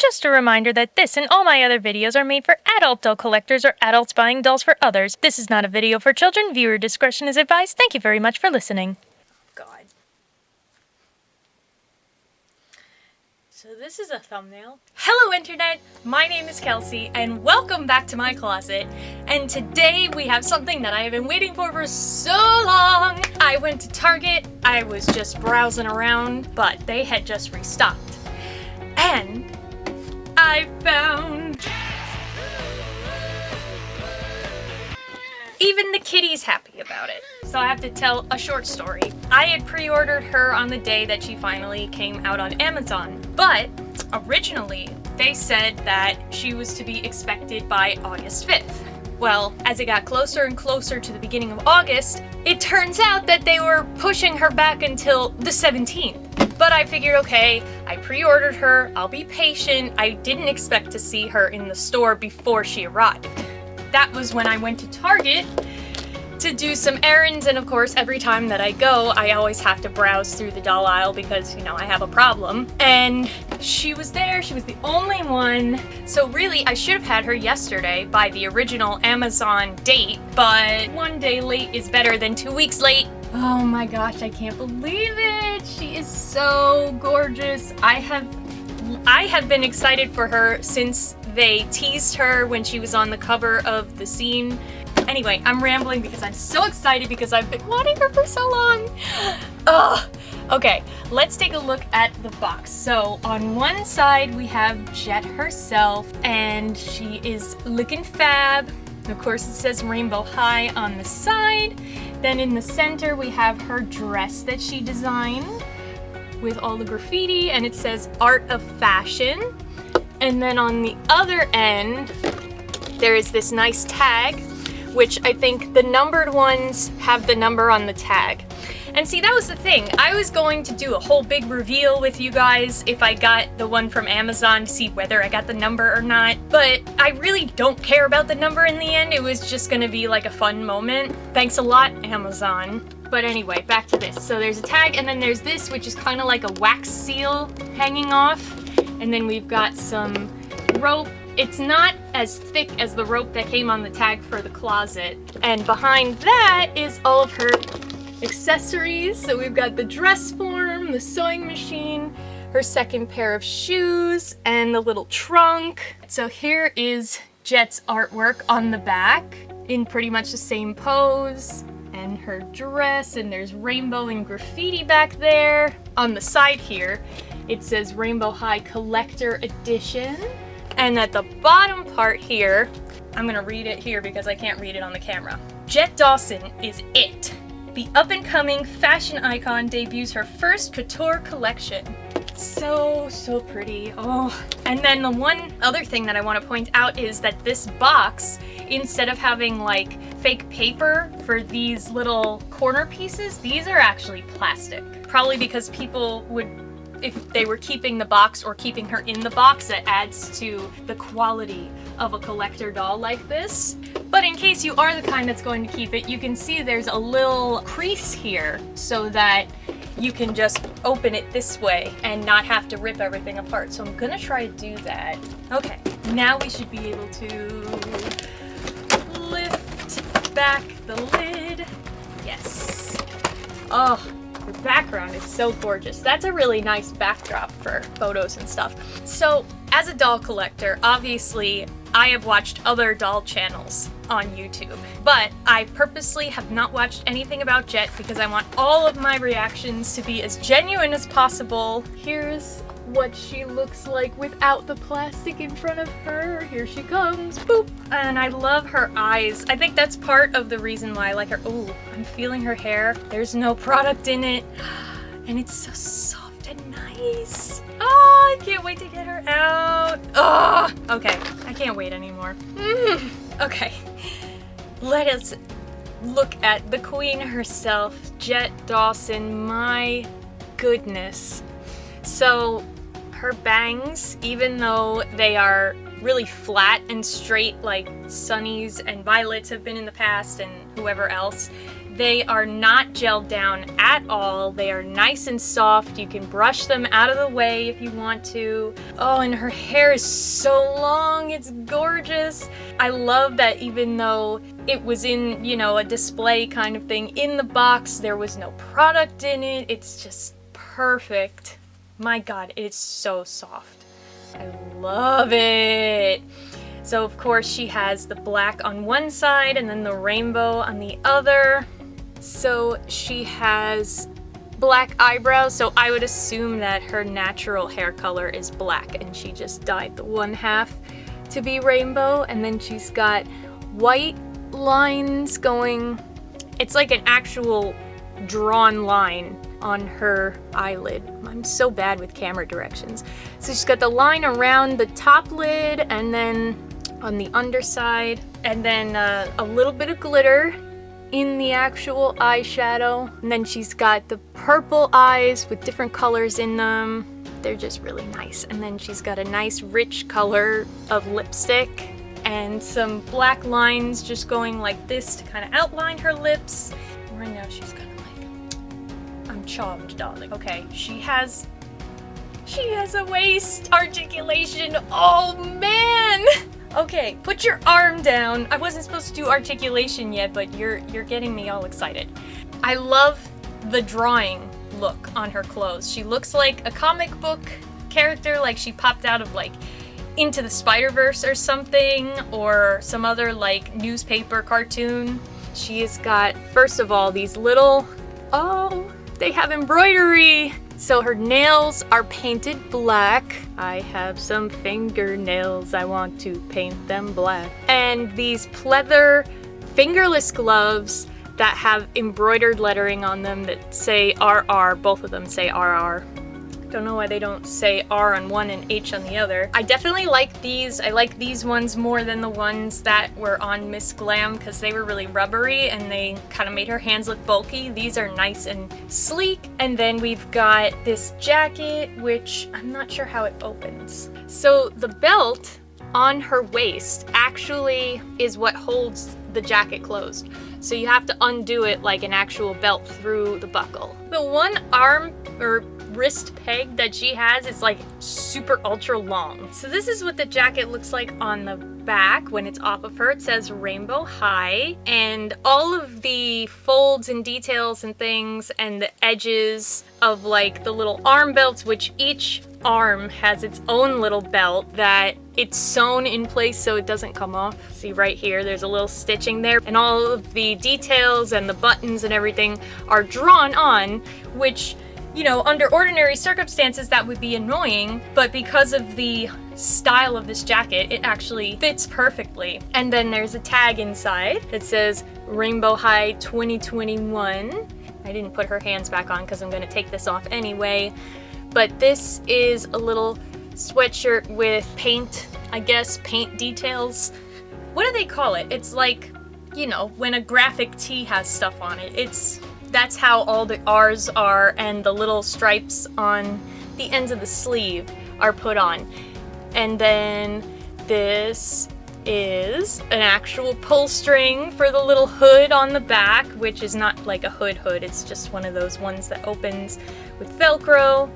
Just a reminder that this and all my other videos are made for adult doll collectors or adults buying dolls for others. This is not a video for children. Viewer discretion is advised. Thank you very much for listening. God. So this is a thumbnail. Hello Internet, my name is Kelsey and welcome back to my closet. And today we have something that I have been waiting for so long. I went to Target, I was just browsing around, but they had just restocked. And I found... Even the kitty's happy about it. So I have to tell a short story. I had pre-ordered her on the day that she finally came out on Amazon, but originally they said that she was to be expected by August 5th. Well, as it got closer and closer to the beginning of August, it turns out that they were pushing her back until the 17th. But I figured, okay, I pre-ordered her, I'll be patient. I didn't expect to see her in the store before she arrived. That was when I went to Target to do some errands, and of course every time that I go I always have to browse through the doll aisle because, you know, I have a problem. And she was there, she was the only one. So really I should have had her yesterday by the original Amazon date, but one day late is better than 2 weeks late. Oh my gosh, I can't believe it! She is so gorgeous. I have been excited for her since they teased her when she was on the cover of the scene. Anyway, I'm rambling because I'm so excited because I've been wanting her for so long. Ugh. Okay, let's take a look at the box. So on one side we have Jett herself and she is looking fab. Of course it says Rainbow High on the side. Then in the center we have her dress that she designed with all the graffiti, and it says Art of Fashion. And then on the other end there is this nice tag, which I think the numbered ones have the number on the tag. And see, that was the thing. I was going to do a whole big reveal with you guys if I got the one from Amazon to see whether I got the number or not, but I really don't care about the number in the end. It was just gonna be like a fun moment. Thanks a lot, Amazon. But anyway, back to this. So there's a tag, and then there's this, which is kind of like a wax seal hanging off. And then we've got some rope. It's not as thick as the rope that came on the tag for the closet. And behind that is all of her accessories. So we've got the dress form, the sewing machine, her second pair of shoes, and the little trunk. So here is Jett's artwork on the back in pretty much the same pose. And her dress, and there's rainbow and graffiti back there. On the side here, it says Rainbow High Collector Edition. And at the bottom part here, I'm gonna read it here because I can't read it on the camera. Jett Dawson is it. The up-and-coming fashion icon debuts her first couture collection. So pretty. Oh. And then the one other thing that I want to point out is that this box, instead of having like fake paper for these little corner pieces, these are actually plastic. Probably because people would, if they were keeping the box or keeping her in the box, that adds to the quality of a collector doll like this. But in case you are the kind that's going to keep it, you can see there's a little crease here so that you can just open it this way and not have to rip everything apart. So I'm gonna try to do that. Okay, now we should be able to lift back the lid. Yes. Oh, the background is so gorgeous. That's a really nice backdrop for photos and stuff. So as a doll collector, obviously I have watched other doll channels on YouTube, but I purposely have not watched anything about Jett because I want all of my reactions to be as genuine as possible. Here's what she looks like without the plastic in front of her. Here she comes, boop! And I love her eyes. I think that's part of the reason why I like her. Oh, I'm feeling her hair. There's no product in it, and it's so soft and nice. Oh, I can't wait to get her out. Oh, okay, I can't wait anymore. Okay, let us look at the queen herself, Jett Dawson. My goodness. So her bangs, even though they are really flat and straight like Sunny's and Violet's have been in the past and whoever else, They are not gelled down at all. They are nice and soft. You can brush them out of the way if you want to. Oh, and her hair is so long. It's gorgeous. I love that even though it was in, you know, a display kind of thing in the box, there was no product in it. It's just perfect. My God, it's so soft. I love it. So of course she has the black on one side and then the rainbow on the other. So she has black eyebrows, so I would assume that her natural hair color is black and she just dyed the one half to be rainbow. And then she's got white lines going, it's like an actual drawn line on her eyelid. I'm so bad with camera directions. So she's got the line around the top lid and then on the underside, and then a little bit of glitter in the actual eyeshadow. And then she's got the purple eyes with different colors in them. They're just really nice. And then she's got a nice rich color of lipstick and some black lines just going like this to kind of outline her lips. Right now she's kind of like, I'm charmed, darling. Okay, she has a waist articulation. Oh man! Okay, put your arm down. I wasn't supposed to do articulation yet, but you're getting me all excited. I love the drawing look on her clothes. She looks like a comic book character, like she popped out of like Into the Spider-Verse or something, or some other like newspaper cartoon. She has got, first of all, these little, oh, they have embroidery. So her nails are painted black. I have some fingernails, I want to paint them black. And these pleather fingerless gloves that have embroidered lettering on them that say RR, both of them say RR. Don't know why they don't say R on one and H on the other. I definitely like these. I like these ones more than the ones that were on Miss Glam because they were really rubbery and they kind of made her hands look bulky. These are nice and sleek. And then we've got this jacket, which I'm not sure how it opens. So the belt on her waist actually is what holds the jacket closed. So you have to undo it like an actual belt through the buckle. The one arm or wrist peg that she has is like super ultra long. So this is what the jacket looks like on the back when it's off of her. It says Rainbow High, and all of the folds and details and things and the edges of like the little arm belts, which each arm has its own little belt that it's sewn in place so it doesn't come off. See right here, there's a little stitching there, and all of the details and the buttons and everything are drawn on, which, you know, under ordinary circumstances that would be annoying, but because of the style of this jacket, it actually fits perfectly. And then there's a tag inside that says Rainbow High 2021. I didn't put her hands back on because I'm gonna take this off anyway. But this is a little sweatshirt with paint, I guess, paint details. What do they call it? It's like, you know, when a graphic tee has stuff on it. That's how all the R's are, and the little stripes on the ends of the sleeve are put on. And then this is an actual pull string for the little hood on the back, which is not like a hood, it's just one of those ones that opens with Velcro,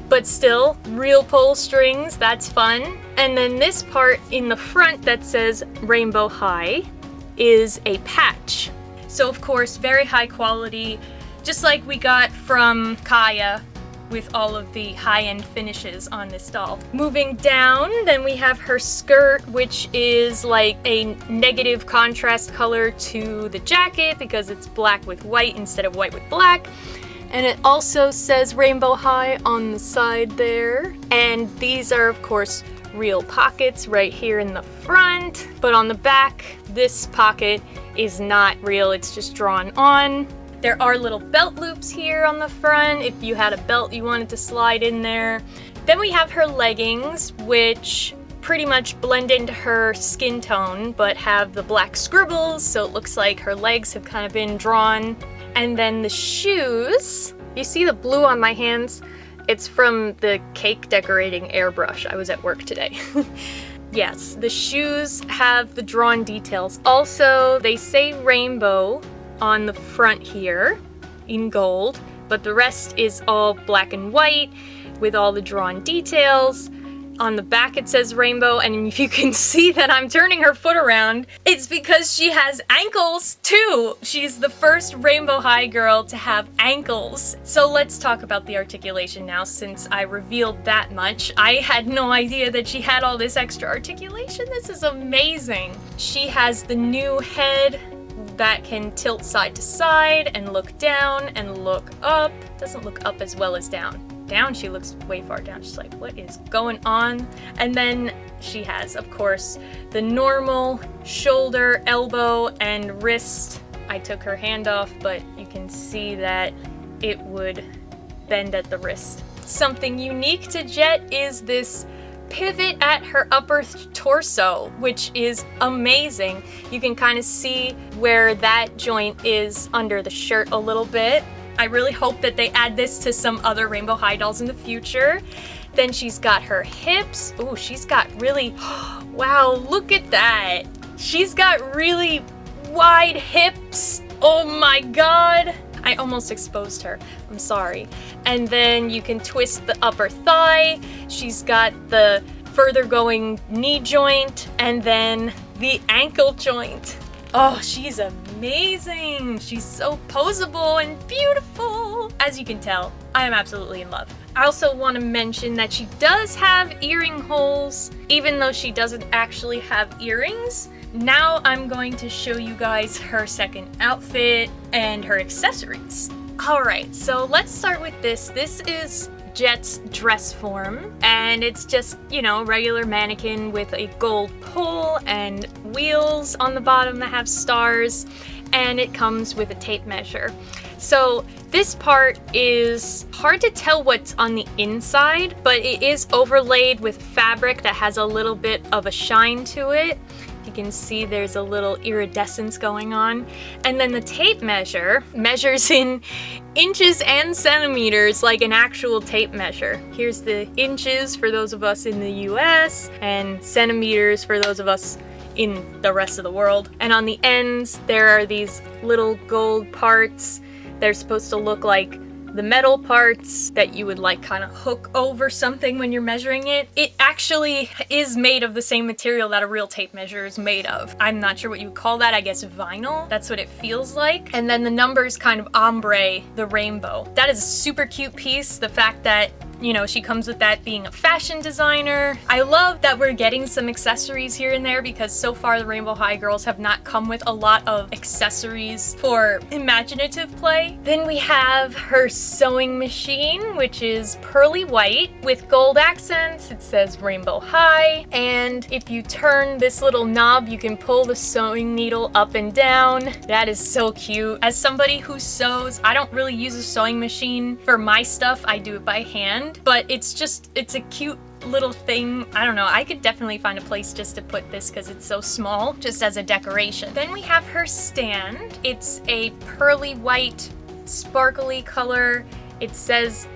but still real pull strings. That's fun. And then this part in the front that says Rainbow High is a patch. So of course, very high quality, just like we got from Kaya with all of the high-end finishes on this doll. Moving down, then we have her skirt, which is like a negative contrast color to the jacket because it's black with white instead of white with black. And it also says Rainbow High on the side there. And these are, of course, real pockets right here in the front. But on the back, this pocket is not real, it's just drawn on. There are little belt loops here on the front if you had a belt you wanted to slide in there. Then we have her leggings, which pretty much blend into her skin tone, but have the black scribbles, so it looks like her legs have kind of been drawn. And then the shoes, you see the blue on my hands? It's from the cake decorating airbrush. I was at work today. Yes, the shoes have the drawn details. Also, they say rainbow on the front here in gold, but the rest is all black and white with all the drawn details. On the back it says rainbow, and if you can see that I'm turning her foot around, it's because she has ankles too. She's the first Rainbow High girl to have ankles. So let's talk about the articulation now, since I revealed that much. I had no idea that she had all this extra articulation. This is amazing. She has the new head that can tilt side to side and look down and look up. Doesn't look up as well as down. Down, she looks way far down. She's like, what is going on? And then she has, of course, the normal shoulder, elbow, and wrist. I took her hand off, but you can see that it would bend at the wrist. Something unique to Jett is this pivot at her upper torso, which is amazing. You can kind of see where that joint is under the shirt a little bit. I really hope that they add this to some other Rainbow High dolls in the future. Then she's got her hips. Ooh, she's got really, wow, look at that. She's got really wide hips. Oh my God. I almost exposed her, I'm sorry. And then you can twist the upper thigh. She's got the further going knee joint and then the ankle joint. Oh, she's amazing. She's so poseable and beautiful. As you can tell, I am absolutely in love. I also want to mention that she does have earring holes, even though she doesn't actually have earrings. Now I'm going to show you guys her second outfit and her accessories. All right, so let's start with this. This is Jett's dress form, and it's just, you know, regular mannequin with a gold pole and wheels on the bottom that have stars, and it comes with a tape measure. So this part is hard to tell what's on the inside, but it is overlaid with fabric that has a little bit of a shine to it. You can see there's a little iridescence going on. And then the tape measure measures in inches and centimeters like an actual tape measure. Here's the inches for those of us in the US and centimeters for those of us in the rest of the world. And on the ends, there are these little gold parts. They're supposed to look like the metal parts that you would like kind of hook over something when you're measuring it. It actually is made of the same material that a real tape measure is made of. I'm not sure what you would call that, I guess vinyl. That's what it feels like. And then the numbers kind of ombre the rainbow. That is a super cute piece. The fact that, you know, she comes with that being a fashion designer. I love that we're getting some accessories here and there, because so far the Rainbow High girls have not come with a lot of accessories for imaginative play. Then we have her sewing machine, which is pearly white with gold accents. It says Rainbow High, and if you turn this little knob, you can pull the sewing needle up and down. That is so cute. As somebody who sews, I don't really use a sewing machine for my stuff. I do it by hand. But it's a cute little thing. I don't know, I could definitely find a place just to put this because it's so small, just as a decoration. Then we have her stand. It's a pearly white, sparkly color. It says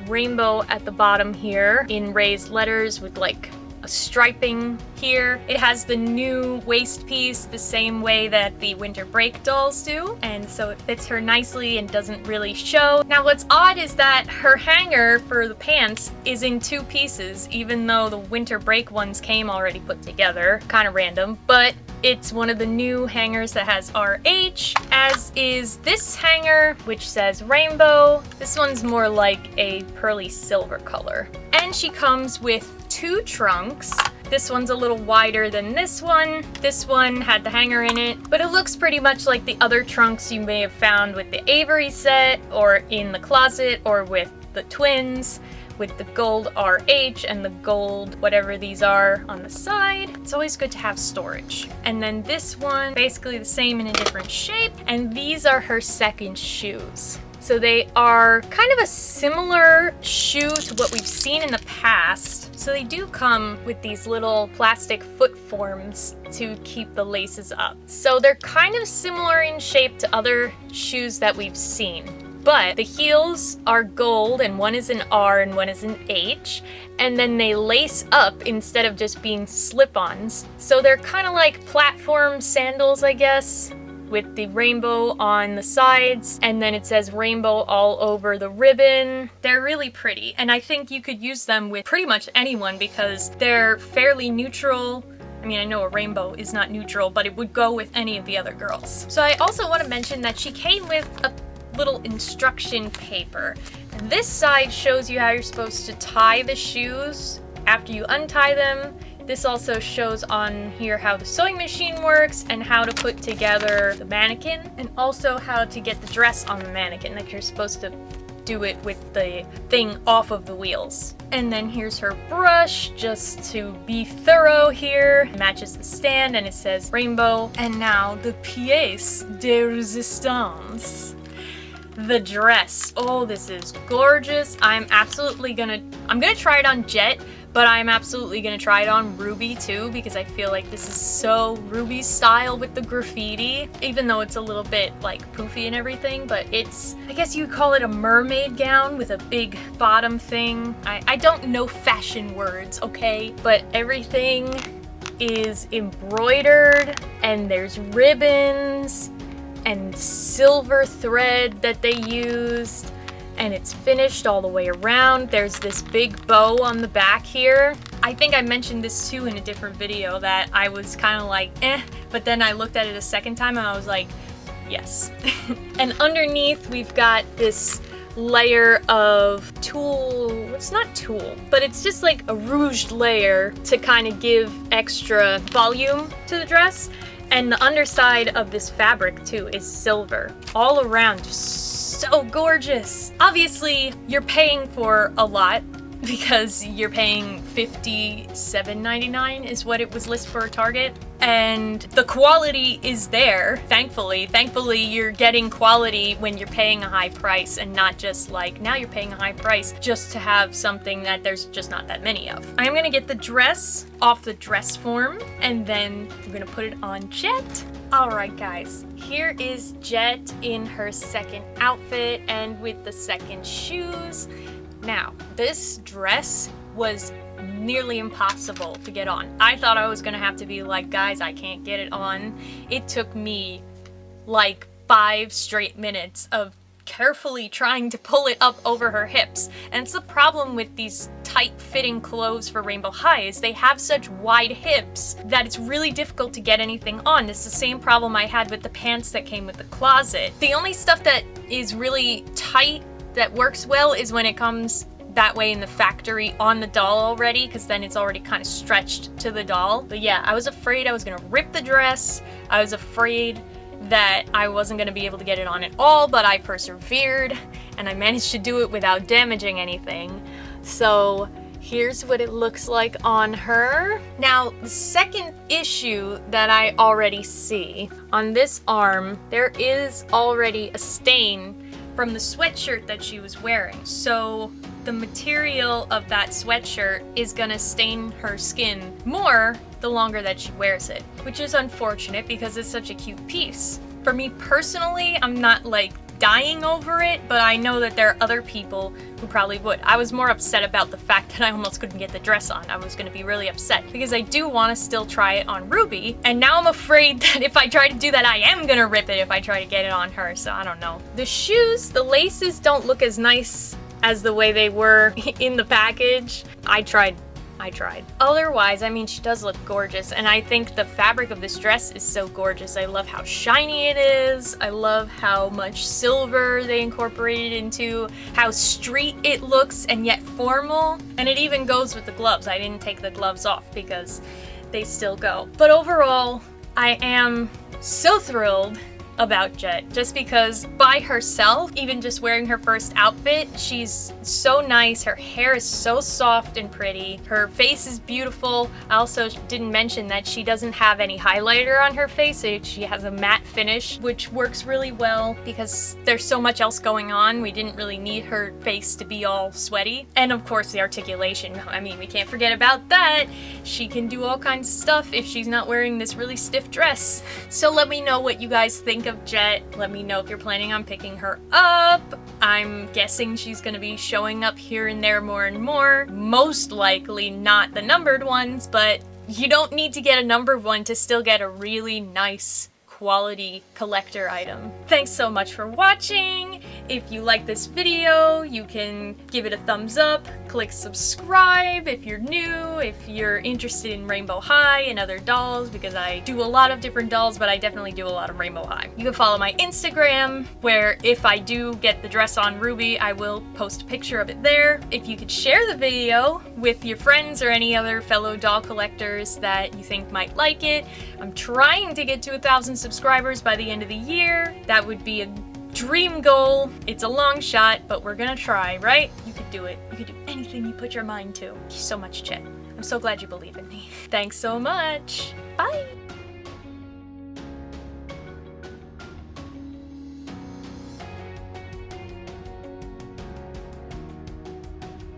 rainbow at the bottom here in raised letters with like a striping here. It has the new waist piece the same way that the winter break dolls do, and so it fits her nicely and doesn't really show. Now what's odd is that her hanger for the pants is in two pieces, even though the winter break ones came already put together. Kind of random, but it's one of the new hangers that has RH, as is this hanger, which says rainbow. This one's more like a pearly silver color. And she comes with two trunks. This one's a little wider than this one. This one had the hanger in it, but it looks pretty much like the other trunks you may have found with the Avery set or in the closet or with the twins, with the gold RH and the gold whatever these are on the side. It's always good to have storage. And then this one, basically the same in a different shape, and these are her second shoes. So they are kind of a similar shoe to what we've seen in the past. So they do come with these little plastic foot forms to keep the laces up. So they're kind of similar in shape to other shoes that we've seen. But the heels are gold, and one is an R and one is an H, and then they lace up instead of just being slip-ons. So they're kind of like platform sandals, I guess. with the rainbow on the sides, and then it says rainbow all over the ribbon. They're really pretty, and I think you could use them with pretty much anyone because they're fairly neutral. I mean, I know a rainbow is not neutral, but it would go with any of the other girls. So I also want to mention that she came with a little instruction paper. This side shows you how you're supposed to tie the shoes after you untie them. This also shows on here how the sewing machine works and how to put together the mannequin, and also how to get the dress on the mannequin, like you're supposed to do it with the thing off of the wheels. And then here's her brush, just to be thorough here. It matches the stand and it says rainbow. And now the pièce de résistance. The dress. Oh, this is gorgeous. I'm gonna try it on Jett, but I'm absolutely gonna try it on Ruby too, because I feel like this is so Ruby style with the graffiti, even though it's a little bit like poofy and everything, but it's, I guess you would call it a mermaid gown with a big bottom thing. I don't know fashion words, okay? But everything is embroidered and there's ribbons and silver thread that they used, and it's finished all the way around. There's this big bow on the back here. I think I mentioned this too in a different video that I was kind of like, but then I looked at it a second time and I was like, yes. And underneath we've got this layer of tulle, it's not tulle, but it's just like a rouged layer to kind of give extra volume to the dress. And the underside of this fabric too is silver all around, just so gorgeous. Obviously you're paying for a lot because you're paying $57.99 is what it was listed for at Target, and the quality is there. Thankfully you're getting quality when you're paying a high price, and not just like now you're paying a high price just to have something that there's just not that many of. I'm gonna get the dress off the dress form and then we're gonna put it on Jett. Alright guys, here is Jett in her second outfit and with the second shoes. Now, this dress was nearly impossible to get on. I thought I was gonna have to be like, guys, I can't get it on. It took me like 5 straight minutes of carefully trying to pull it up over her hips. And it's the problem with these tight-fitting clothes for Rainbow High is they have such wide hips that it's really difficult to get anything on. It's the same problem I had with the pants that came with the closet. The only stuff that is really tight that works well is when it comes that way in the factory on the doll already, because then it's already kind of stretched to the doll. But yeah, I was afraid I was gonna rip the dress. I was afraid that I wasn't gonna be able to get it on at all, but I persevered and I managed to do it without damaging anything. So here's what it looks like on her. Now, the second issue that I already see on this arm, there is already a stain from the sweatshirt that she was wearing. So the material of that sweatshirt is gonna stain her skin more the longer that she wears it, which is unfortunate because it's such a cute piece. For me personally, I'm not like dying over it, but I know that there are other people who probably would. I was more upset about the fact that I almost couldn't get the dress on. I was gonna be really upset because I do want to still try it on Ruby, and now I'm afraid that if I try to do that, I am gonna rip it if I try to get it on her, so I don't know. The shoes, the laces don't look as nice as the way they were in the package. I tried. Otherwise, I mean, she does look gorgeous, and I think the fabric of this dress is so gorgeous. I love how shiny it is. I love how much silver they incorporated into, how street it looks and yet formal. And it even goes with the gloves. I didn't take the gloves off because they still go. But overall, I am so thrilled about Jett, just because by herself, even just wearing her first outfit, she's so nice. Her hair is so soft and pretty. Her face is beautiful. I also didn't mention that she doesn't have any highlighter on her face. She has a matte finish, which works really well because there's so much else going on. We didn't really need her face to be all sweaty. And of course, the articulation. I mean, we can't forget about that. She can do all kinds of stuff if she's not wearing this really stiff dress. So let me know what you guys think of Jett. Let me know if you're planning on picking her up. I'm guessing she's gonna be showing up here and there more and more. Most likely not the numbered ones, but you don't need to get a numbered one to still get a really nice quality collector item. Thanks so much for watching. If you like this video, you can give it a thumbs up, click subscribe if you're new, if you're interested in Rainbow High and other dolls, because I do a lot of different dolls, but I definitely do a lot of Rainbow High. You can follow my Instagram, where if I do get the dress on Ruby, I will post a picture of it there. If you could share the video with your friends or any other fellow doll collectors that you think might like it. I'm trying to get to 1,000 subscribers by the end of the year. That would be a dream goal. It's a long shot, but we're gonna try, right? You could do it. You could do anything you put your mind to. Thank you so much, Jett. I'm so glad you believe in me. Thanks so much. Bye!